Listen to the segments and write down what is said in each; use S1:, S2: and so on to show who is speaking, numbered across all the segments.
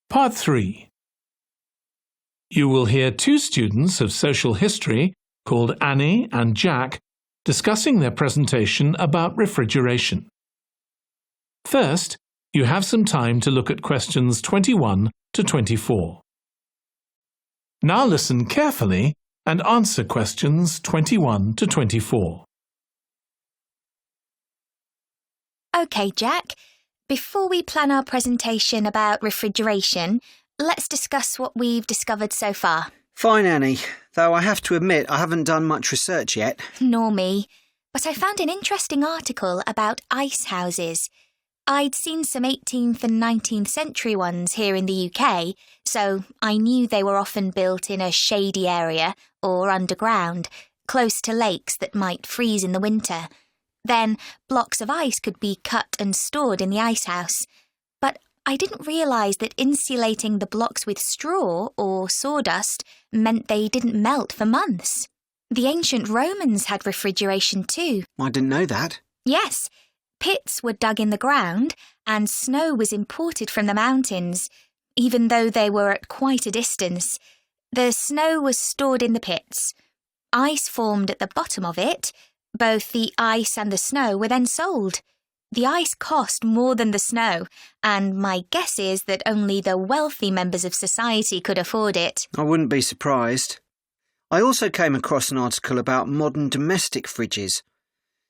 S1: Part 3. You will hear two students of social history called Annie and Jack discussing their presentation about refrigeration. First, you have some time to look at questions 21 to 24. Now listen carefully and answer questions 21 to 24.
S2: OK, Jack. Before we plan our presentation about refrigeration, let's discuss what we've discovered so far.
S3: Fine, Annie, though I have to admit I haven't done much research yet.
S2: Nor me, but I found an interesting article about ice houses. I'd seen some 18th and 19th century ones here in the UK, so I knew they were often built in a shady area or underground, close to lakes that might freeze in the winter. Then blocks of ice could be cut and stored in the ice house. But I didn't realise that insulating the blocks with straw or sawdust meant they didn't melt for months. The ancient Romans had refrigeration too.
S3: I didn't know that.
S2: Yes. Pits were dug in the ground and snow was imported from the mountains, even though they were at quite a distance. The snow was stored in the pits. Ice formed at the bottom of it. Both the ice and the snow were then sold. The ice cost more than the snow, and my guess is that only the wealthy members of society could afford it.
S3: I wouldn't be surprised. I also came across an article about modern domestic fridges.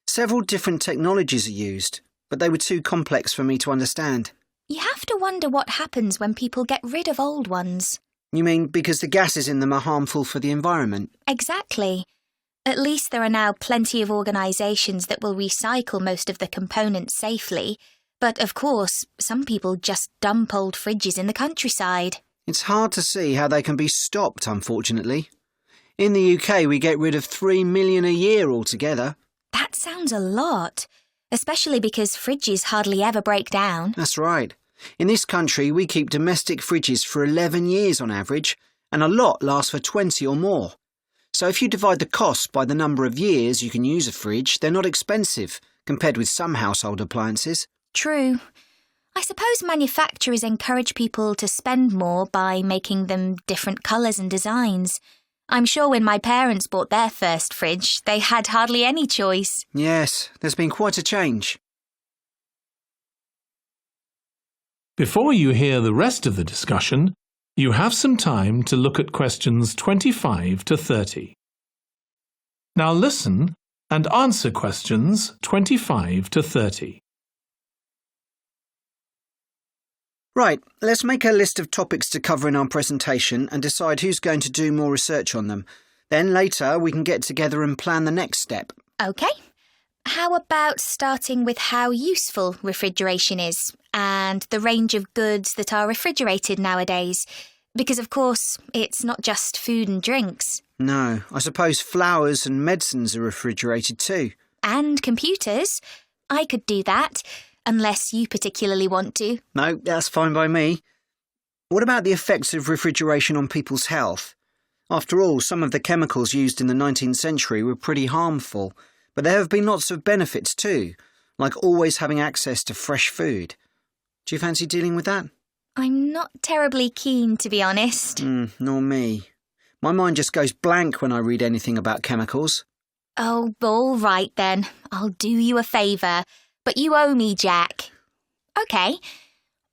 S3: Several different technologies are used, but they were too complex for me to understand.
S2: You have to wonder what happens when people get rid of old ones.
S3: You mean because the gases in them are harmful for the environment?
S2: Exactly. At least there are now plenty of organisations that will recycle most of the components safely. But, of course, some people just dump old fridges in the countryside.
S3: It's hard to see how they can be stopped, unfortunately. In the UK, we get rid of 3 million a year altogether.
S2: That sounds a lot, especially because fridges hardly ever break down.
S3: That's right. In this country, we keep domestic fridges for 11 years on average, and a lot lasts for 20 or more. So if you divide the cost by the number of years you can use a fridge, they're not expensive, compared with some household appliances.
S2: True. I suppose manufacturers encourage people to spend more by making them different colours and designs. I'm sure when my parents bought their first fridge, they had hardly any choice.
S3: Yes, there's been quite a change.
S1: Before you hear the rest of the discussion, you have some time to look at questions 25 to 30. Now listen and answer questions 25 to 30.
S3: Right, let's make a list of topics to cover in our presentation and decide who's going to do more research on them. Then later we can get together and plan the next step.
S2: OK. How about starting with how useful refrigeration is and the range of goods that are refrigerated nowadays? Because, of course, it's not just food and drinks.
S3: No, I suppose flowers and medicines are refrigerated too.
S2: And computers. I could do that, unless you particularly want to.
S3: No, that's fine by me. What about the effects of refrigeration on people's health? After all, some of the chemicals used in the 19th century were pretty harmful, but there have been lots of benefits too, like always having access to fresh food. Do you fancy dealing with that?
S2: I'm not terribly keen, to be honest.
S3: Nor me. My mind just goes blank when I read anything about chemicals.
S2: Oh, all right then. I'll do you a favour. But you owe me, Jack. OK.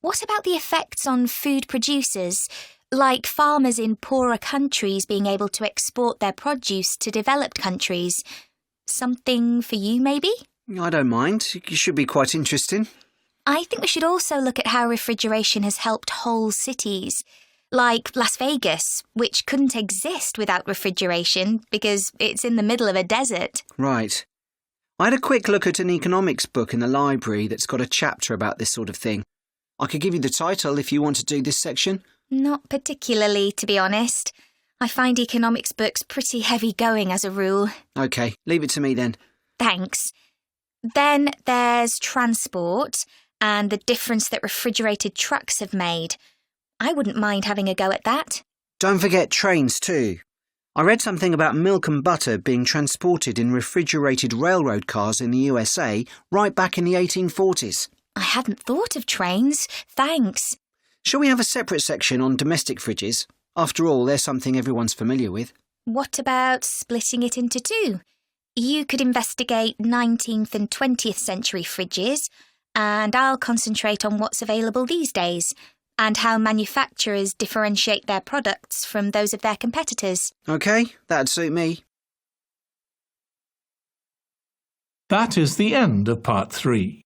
S2: What about the effects on food producers, like farmers in poorer countries being able to export their produce to developed countries? Something for you, maybe?
S3: I don't mind. It should be quite interesting.
S2: I think we should also look at how refrigeration has helped whole cities, like Las Vegas, which couldn't exist without refrigeration because it's in the middle of a desert.
S3: Right. I had a quick look at an economics book in the library that's got a chapter about this sort of thing. I could give you the title if you want to do this section.
S2: Not particularly, to be honest. I find economics books pretty heavy going as a rule.
S3: OK, leave it to me then.
S2: Thanks. Then there's transport and the difference that refrigerated trucks have made. I wouldn't mind having a go at that.
S3: Don't forget trains too. I read something about milk and butter being transported in refrigerated railroad cars in the USA right back in the 1840s.
S2: I hadn't thought of trains. Thanks.
S3: Shall we have a separate section on domestic fridges? After all, they're something everyone's familiar with.
S2: What about splitting it into two? You could investigate 19th and 20th century fridges, and I'll concentrate on what's available these days, and how manufacturers differentiate their products from those of their competitors.
S3: OK, that'd suit me.
S1: That is the end of part 3.